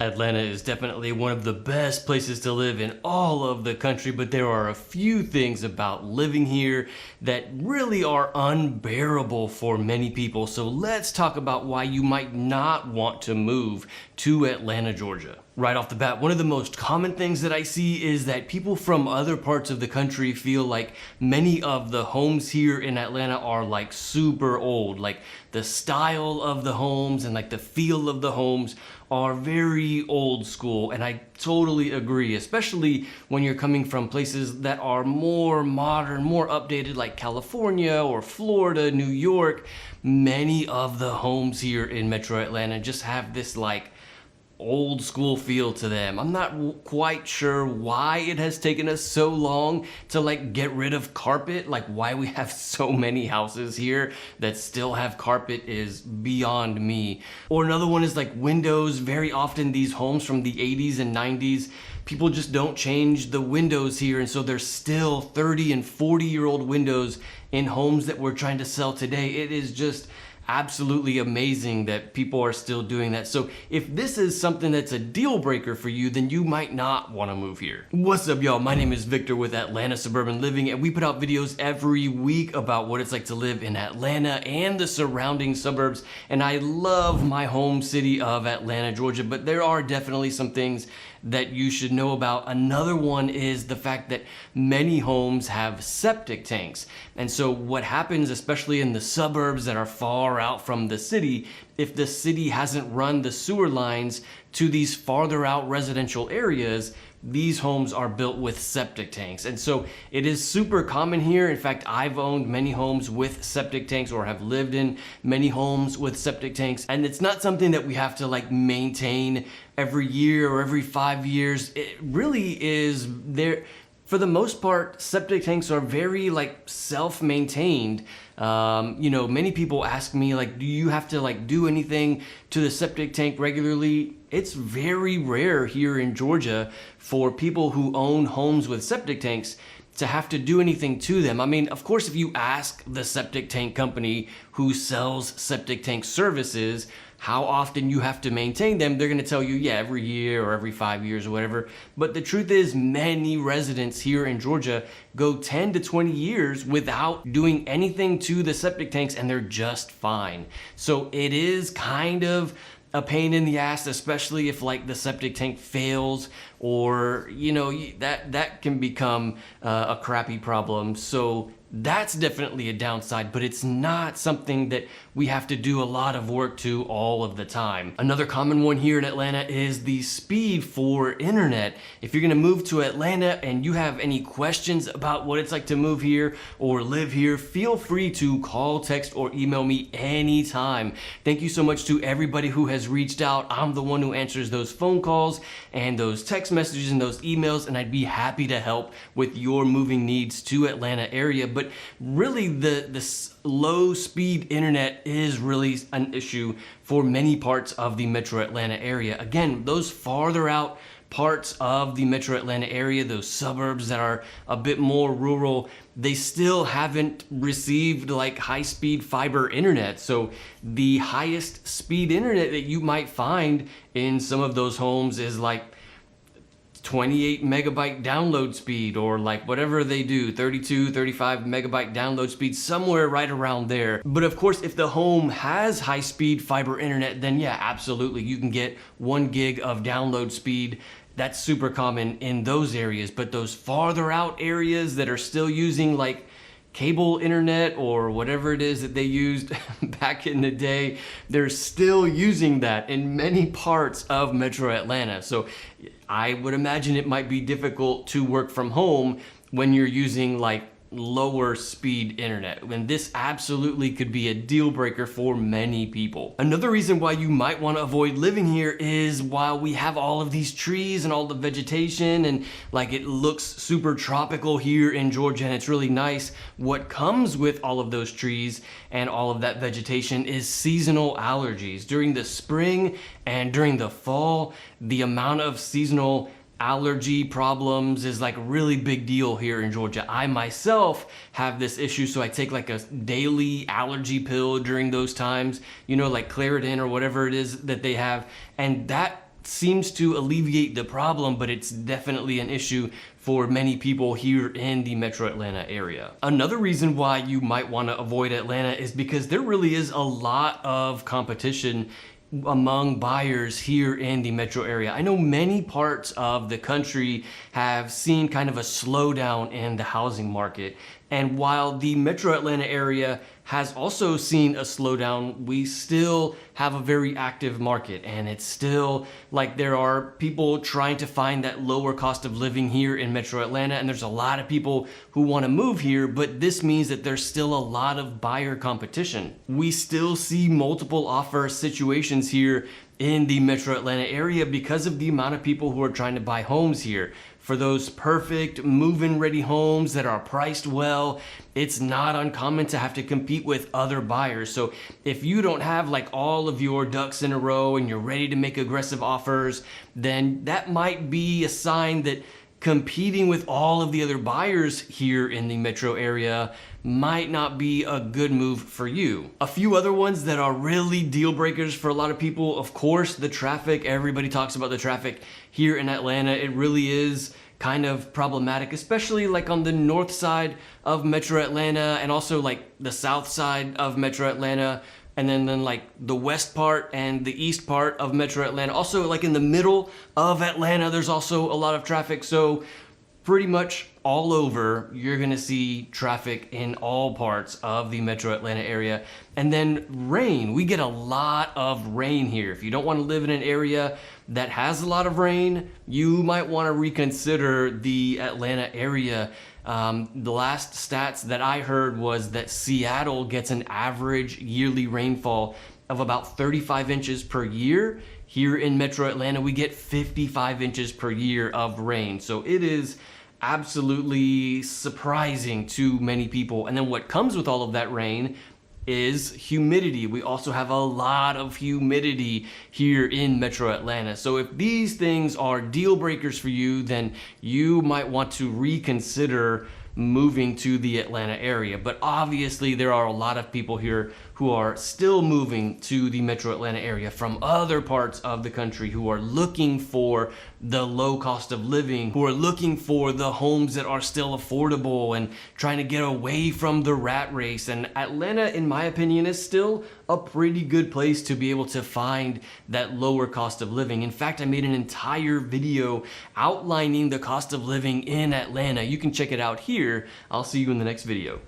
Atlanta is definitely one of the best places to live in all of the country, but there are a few things about living here that really are unbearable for many people. So let's talk about why you might not want to move to Atlanta, Georgia. Right off the bat, one of the most common things that I see is that people from other parts of the country feel like many of the homes here in Atlanta are like super old. Like the style of the homes and like the feel of the homes are very old school, and I totally agree, especially when you're coming from places that are more modern, more updated, like California or Florida, New York. Many of the homes here in Metro Atlanta just have this like old school feel to them. I'm not quite sure why it has taken us so long to like get rid of carpet. Like why we have so many houses here that still have carpet is beyond me. Or another one is like windows. Very often these homes from the 80s and 90s, people just don't change the windows here, and so there's still 30 and 40-year-old windows in homes that we're trying to sell today. It is just absolutely amazing that people are still doing that. So if this is something that's a deal breaker for you, then you might not want to move here. What's up, y'all? My name is Victor with Atlanta Suburban Living, and we put out videos every week about what it's like to live in Atlanta and the surrounding suburbs. And I love my home city of Atlanta, Georgia, but there are definitely some things that you should know about. Another one is the fact that many homes have septic tanks. And so what happens, especially in the suburbs that are far out from the city, if the city hasn't run the sewer lines to these farther out residential areas, these homes are built with septic tanks. And so it is super common here. In fact, I've owned many homes with septic tanks, or have lived in many homes with septic tanks. And it's not something that we have to like maintain every year or every 5 years. It really is there. For the most part, septic tanks are very like self-maintained. You know, many people ask me like, do you have to like do anything to the septic tank regularly? It's very rare here in Georgia for people who own homes with septic tanks to have to do anything to them. I mean, of course, if you ask the septic tank company who sells septic tank services how often you have to maintain them, they're gonna tell you, yeah, every year or every 5 years or whatever. But the truth is, many residents here in Georgia go 10 to 20 years without doing anything to the septic tanks, and they're just fine. So it is kind of a pain in the ass, especially if like the septic tank fails, or you know, that can become a crappy problem. So that's definitely a downside, but it's not something that we have to do a lot of work to all of the time. Another common one here in Atlanta is the speed for internet. If you're gonna move to Atlanta and you have any questions about what it's like to move here or live here, feel free to call, text, or email me anytime. Thank you so much to everybody who has reached out. I'm the one who answers those phone calls and those text messages and those emails, and I'd be happy to help with your moving needs to Atlanta area. But really the low speed internet is really an issue for many parts of the Metro Atlanta area. Again, those farther out parts of the Metro Atlanta area, those suburbs that are a bit more rural, they still haven't received like high-speed fiber internet. So the highest speed internet that you might find in some of those homes is like 28 megabyte download speed, or like whatever they do, 32, 35 megabyte download speed, somewhere right around there. But of course, if the home has high-speed fiber internet, then yeah, absolutely, you can get 1 gig of download speed. That's super common in those areas. But those farther out areas that are still using like cable internet or whatever it is that they used back in the day, they're still using that in many parts of Metro Atlanta. So I would imagine it might be difficult to work from home when you're using like lower speed internet, and this absolutely could be a deal breaker for many people. Another reason why you might want to avoid living here is while we have all of these trees and all the vegetation, and like it looks super tropical here in Georgia and it's really nice, what comes with all of those trees and all of that vegetation is seasonal allergies. During the spring and during the fall, the amount of seasonal allergy problems is like a really big deal here in Georgia. I myself have this issue, so I take like a daily allergy pill during those times, you know, like Claritin or whatever it is that they have, and that seems to alleviate the problem, but it's definitely an issue for many people here in the Metro Atlanta area. Another reason why you might want to avoid Atlanta is because there really is a lot of competition among buyers here in the metro area. I know many parts of the country have seen kind of a slowdown in the housing market. And while the Metro Atlanta area has also seen a slowdown, we still have a very active market, and it's still like there are people trying to find that lower cost of living here in Metro Atlanta, and there's a lot of people who want to move here, but this means that there's still a lot of buyer competition. We still see multiple offer situations here in the Metro Atlanta area because of the amount of people who are trying to buy homes here. For those perfect move-in ready homes that are priced well, it's not uncommon to have to compete with other buyers. So if you don't have like all of your ducks in a row and you're ready to make aggressive offers, then that might be a sign that competing with all of the other buyers here in the metro area might not be a good move for you. A few other ones that are really deal breakers for a lot of people, of course, the traffic. Everybody talks about the traffic here in Atlanta. It really is kind of problematic, especially like on the north side of Metro Atlanta and also like the south side of Metro Atlanta. And then like the west part and the east part of Metro Atlanta. Also like in the middle of Atlanta, there's also a lot of traffic. So pretty much all over, you're gonna see traffic in all parts of the Metro Atlanta area. And then rain, we get a lot of rain here. If you don't wanna live in an area that has a lot of rain, you might wanna reconsider the Atlanta area. The last stats that I heard was that Seattle gets an average yearly rainfall of about 35 inches per year. Here in Metro Atlanta, we get 55 inches per year of rain. So it is absolutely surprising to many people. And then what comes with all of that rain is humidity. We also have a lot of humidity here in Metro Atlanta. So if these things are deal breakers for you, then you might want to reconsider moving to the Atlanta area. But obviously there are a lot of people here who are still moving to the Metro Atlanta area from other parts of the country who are looking for the low cost of living, who are looking for the homes that are still affordable and trying to get away from the rat race. And Atlanta, in my opinion, is still a pretty good place to be able to find that lower cost of living. In fact, I made an entire video outlining the cost of living in Atlanta. You can check it out here. I'll see you in the next video.